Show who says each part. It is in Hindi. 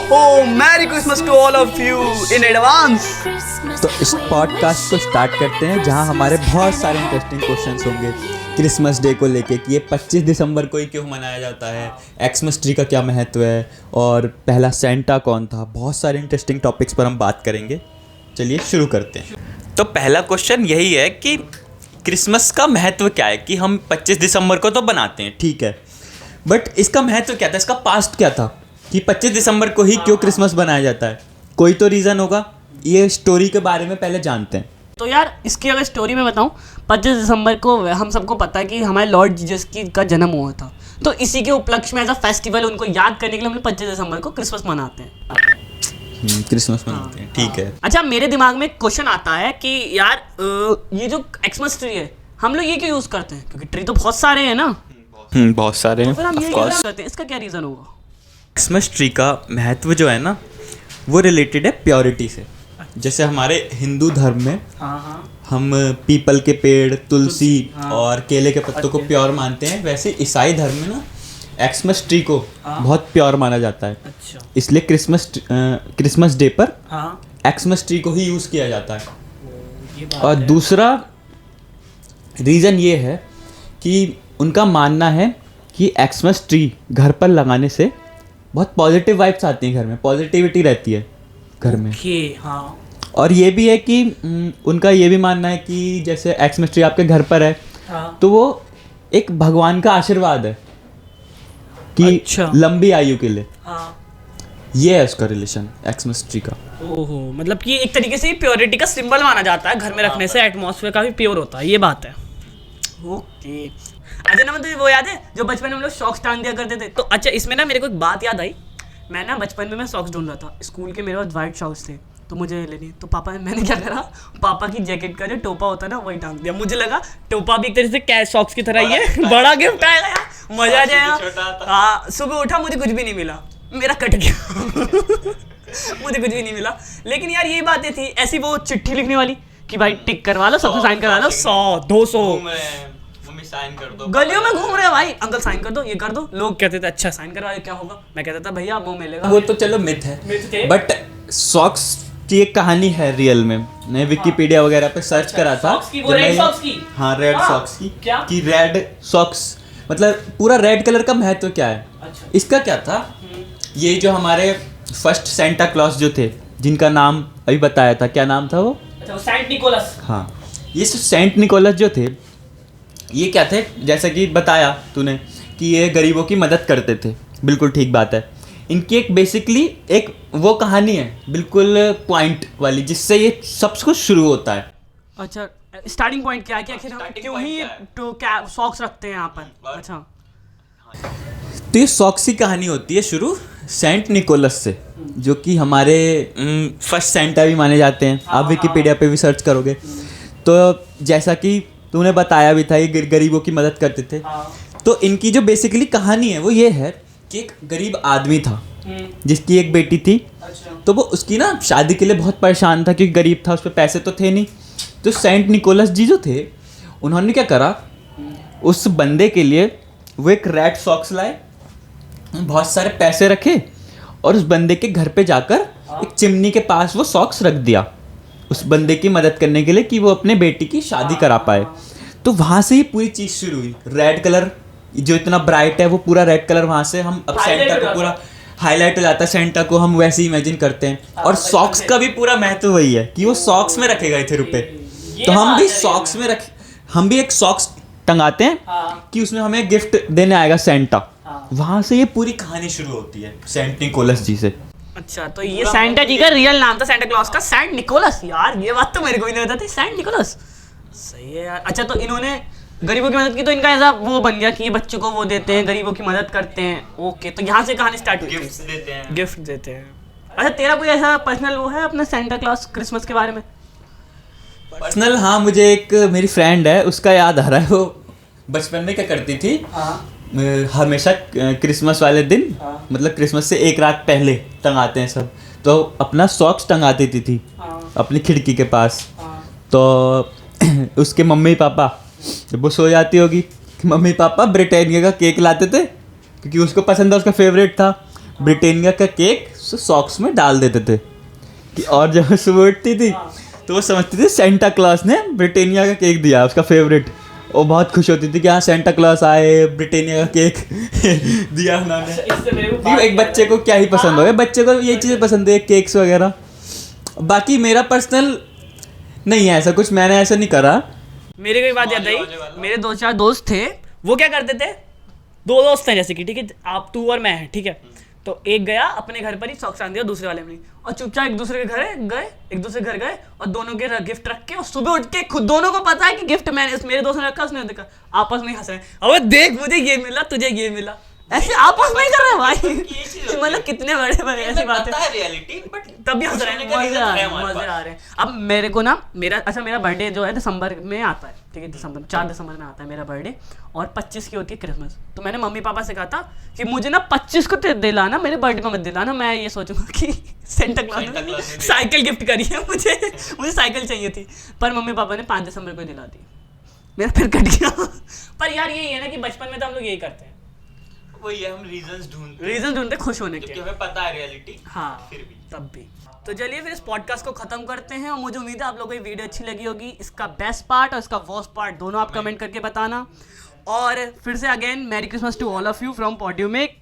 Speaker 1: हो merry Christmas to all of you in advance.
Speaker 2: तो इस पॉडकास्ट को स्टार्ट करते हैं जहां हमारे बहुत सारे इंटरेस्टिंग क्वेश्चंस होंगे क्रिसमस डे को लेके कि ये 25 दिसंबर को ही क्यों मनाया जाता है, एक्समस ट्री का क्या महत्व है और पहला सेंटा कौन था। बहुत सारे इंटरेस्टिंग टॉपिक्स पर हम बात करेंगे। चलिए शुरू करते हैं। तो पहला क्वेश्चन यही है कि क्रिसमस का महत्व क्या है कि हम 25 दिसंबर को तो बनाते हैं, ठीक है, बट इसका महत्व क्या था, इसका पास्ट क्या था कि 25 दिसंबर को ही क्यों क्रिसमस बनाया जाता है। कोई तो रीज़न होगा, ये स्टोरी के बारे में पहले जानते हैं।
Speaker 3: तो यार इसकी अगर स्टोरी में बताऊं, 25 दिसंबर को हम सबको पता है कि हमारे लॉर्ड जीसस का जन्म हुआ था, तो इसी के उपलक्ष्य में एज अ फेस्टिवल उनको याद करने के लिए हम 25 दिसंबर को क्रिसमस मनाते हैं।
Speaker 2: क्रिसमस मनाते हैं, ठीक है।
Speaker 3: अच्छा, मेरे दिमाग में एक क्वेश्चन आता है कि यार ये जो एक्समस ट्री है हम लोग ये क्यों यूज़ करते हैं, क्योंकि ट्री तो बहुत सारे हैं ना।
Speaker 2: बहुत सारे हैं,
Speaker 3: फिर हम ये
Speaker 2: ऑफ
Speaker 3: क्यों
Speaker 2: कोर्स।
Speaker 3: करते हैं, इसका क्या रीज़न होगा।
Speaker 2: क्रिसमस ट्री का महत्व जो है ना वो रिलेटेड है प्योरिटी से। जैसे हमारे हिंदू धर्म में हम पीपल के पेड़, तुलसी और केले के पत्तों को प्योर मानते हैं, वैसे ईसाई धर्म में ना एक्समस ट्री को बहुत प्योर माना जाता है।
Speaker 3: अच्छा।
Speaker 2: इसलिए क्रिसमस डे पर एक्समस ट्री को ही यूज़ किया जाता है। और दूसरा रीज़न ये है कि उनका मानना है कि एक्समस ट्री घर पर लगाने से बहुत पॉजिटिव वाइब्स आती हैं, घर में पॉजिटिविटी रहती है घर में।
Speaker 3: हाँ।
Speaker 2: और ये भी है कि उनका ये भी मानना है कि जैसे एक्समस ट्री आपके घर पर है तो वो एक भगवान का आशीर्वाद है कि
Speaker 3: अच्छा।
Speaker 2: लंबी आयु के लिए। ये है उसका रिलेशन एक्समस ट्री का।
Speaker 3: ओहो, मतलब कि एक तरीके से प्योरिटी का सिंबल माना जाता है, घर में रखने से एटमॉस्फेयर काफ़ी प्योर होता है, ये बात है। ओके। अच्छा ना, मतलब वो याद है जो बचपन में हम लोग सॉक्स टांग दिया करते थे। तो अच्छा, इसमें ना मेरे को एक बात याद आई। मैं ना बचपन में मैं सॉक्स ढूंढ रहा था, स्कूल के मेरे पास वाइट सॉक्स थे तो मुझे लेने, तो मैंने क्या करा, पापा की जैकेट का जो टोपा होता है ना वही टांग दिया। मुझे लगा टोपा भी एक तरह से कैश सॉक्स की तरह ही है। बड़ा गिफ्ट आएगा यार, मजा आ जाएगा। हाँ, सुबह उठा मुझे कुछ भी नहीं मिला, मेरा कट गया। मुझे कुछ भी नहीं मिला। लेकिन यार यही बातें थी, ऐसी वो चिट्ठी लिखने वाली कि भाई टिक करवा लो, सबसे साइन करवा लो, 100-200
Speaker 2: साइन कर दो,
Speaker 3: गलियों में घूम रहे हैं भाई, अंकल साइन कर दो, ये कर दो। लोग कहते थे अच्छा साइन करवा, क्या होगा। मैं कहता था भैया वो मिलेगा।
Speaker 2: वो तो चलो मिथ है, बट सॉक्स की एक कहानी है रियल में। मैंने विकिपीडिया वगैरह पे सर्च करा था।
Speaker 3: वो रेड सॉक्स की।
Speaker 2: हाँ, रेड सॉक्स की।
Speaker 3: क्या?
Speaker 2: कि रेड सॉक्स मतलब पूरा रेड कलर का महत्व क्या है।
Speaker 3: अच्छा।
Speaker 2: इसका क्या था, ये जो हमारे फर्स्ट सेंटा क्लॉज जो थे, जिनका नाम अभी बताया था, क्या नाम था वो?
Speaker 3: अच्छा, सेंट निकोलस।
Speaker 2: हाँ, ये सेंट निकोलस जो थे, ये क्या थे, जैसा कि बताया तूने कि ये गरीबों की मदद करते थे। बिल्कुल ठीक बात है। इनकी एक बेसिकली एक वो कहानी है बिल्कुल पॉइंट वाली, जिससे ये सब कुछ शुरू होता है।
Speaker 3: अच्छा, स्टार्टिंग पॉइंट क्या है कि आखिर हम क्यों ही तो क्या सॉक्स रखते हैं यहाँ पर। अच्छा।
Speaker 2: तो ये सॉक्स की कहानी होती है शुरू सेंट निकोलस से, जो कि हमारे फर्स्ट सेंटा भी माने जाते हैं। आप विकिपीडिया पे भी सर्च करोगे तो जैसा कि तूने बताया भी था, ये गरीबों की मदद करते थे। तो इनकी जो बेसिकली कहानी है वो ये है कि एक गरीब आदमी था जिसकी एक बेटी थी।
Speaker 3: अच्छा।
Speaker 2: तो वो उसकी ना शादी के लिए बहुत परेशान था क्योंकि गरीब था, उस पर पैसे तो थे नहीं। तो सेंट निकोलस जी जो थे, उन्होंने क्या करा, उस बंदे के लिए वो एक रेड सॉक्स लाए, बहुत सारे पैसे रखे और उस बंदे के घर पे जाकर एक चिमनी के पास वो सॉक्स रख दिया उस बंदे की मदद करने के लिए कि वो अपने बेटी की शादी करा पाए। तो वहाँ से ही पूरी चीज़ शुरू हुई। रेड कलर जो इतना ब्राइट है वो पूरा रेड कलर, वहाँ से हम अब सेंटा को पूरा हाईलाइट हो जाता है, सेंटा को हम वैसे ही इमेजिन करते हैं। और सॉक्स का भी पूरा महत्व वही है कि वो सॉक्स में रखे गए थे रुपए। तो हम भी सॉक्स में हम भी एक सॉक्स टंगाते हैं कि उसमें हमें गिफ्ट देने आएगा सेंटा। वहाँ से ये पूरी कहानी शुरू होती है सेंट निकोलस जी से।
Speaker 3: अच्छा, तो ये सेंटा जी का रियल नाम था, सेंटा क्लॉज का सेंट निकोलस। यार ये बात तो मेरे को भी नहीं पता थी, सेंट निकोलस। सही है यार। अच्छा, तो इन्होंने गरीबों की मदद की तो इनका ऐसा वो बन गया कि ये बच्चों को वो देते हैं, गरीबों की मदद करते हैं। ओके, तो यहाँ से कहानी स्टार्ट हुई। गिफ्ट देते हैं। अच्छा, तेरा कोई ऐसा पर्सनल वो है अपना सेंटा क्लॉज क्रिसमस के बारे में?
Speaker 2: पर्सनल, हाँ, मुझे एक मेरी फ्रेंड है उसका याद आ रहा है। वो बचपन में क्या करती थी, हमेशा क्रिसमस वाले दिन, मतलब क्रिसमस से एक रात पहले टंगाते हैं सब, तो अपना सॉक्स टंगा देती थी अपनी खिड़की के पास। तो उसके मम्मी पापा जब वो सो जाती होगी, मम्मी पापा ब्रिटानिया का केक लाते थे क्योंकि उसको पसंद था, उसका फेवरेट था। ब्रिटानिया का केक सॉक्स में डाल देते थे कि और जब सुबह उठती थी तो वो समझती थी सेंटा क्लॉस ने ब्रिटानिया का केक दिया, उसका फेवरेट। वो बहुत खुश होती थी कि हाँ सेंटा क्लॉस आए, ब्रिटानिया का केक दिया उन्होंने।
Speaker 3: इससे मेरे को
Speaker 2: क्यों, एक बच्चे को क्या ही पसंद होगा, बच्चे को ये चीज़ें पसंद है, केक्स वगैरह। बाकी मेरा पर्सनल नहीं है ऐसा कुछ, मैंने ऐसा नहीं करा।
Speaker 3: मेरे को एक बात याद आई, मेरे 2-4 दोस्त थे, वो क्या करते थे, 2 दोस्त हैं जैसे कि, ठीक है, आप, तू और मैं हैं, ठीक है, तो एक गया अपने घर पर ही सॉक्स टांग दिया, दूसरे वाले में नहीं, और चुपचाप एक दूसरे के घर गए, एक दूसरे के घर गए और दोनों के गिफ्ट रख के, और सुबह उठ के खुद दोनों को पता है कि गिफ्ट मैंने, मेरे दोस्त ने रखा, उसने देखा, आपस में हंस रहे हैं, अबे देख मुझे ये मिला, तुझे ये मिला, ऐसे आपस में ही कर रहे हैं भाई। मतलब कितने बड़े बड़े ऐसी बात है रियलिटी, बट तब भी हंस रहे हैं, मजे आ रहे हैं। अब मेरे को ना मेरा बर्थडे जो है दिसंबर में आता है, ठीक है, दिसंबर में 4 दिसंबर में आता है मेरा बर्थडे, और 25 की होती है क्रिसमस। तो मैंने मम्मी पापा से कहा था कि मुझे ना 25 को दिलाना, मेरे बर्थडे को मत दिलाना, मैं ये सोचूंगा कि सेंटा क्लॉज ने साइकिल गिफ्ट करी है मुझे साइकिल चाहिए थी, पर मम्मी पापा ने 5 दिसंबर को दिला दी, मेरा फिर कट गया। पर यार यही है ना कि बचपन में तो हम लोग यही करते हैं,
Speaker 2: वही है, हम रीजंस
Speaker 3: ढूंढते खुश होने के,
Speaker 2: हमें पता है रियलिटी।
Speaker 3: हाँ फिर भी तब भी। तो चलिए फिर इस पॉडकास्ट को खत्म करते हैं, और मुझे उम्मीद है आप लोगों को ये वीडियो अच्छी लगी होगी। इसका बेस्ट पार्ट और इसका वर्स्ट पार्ट दोनों आप कमेंट करके बताना, और फिर से again merry Christmas to all of you from पॉड्यूमेक।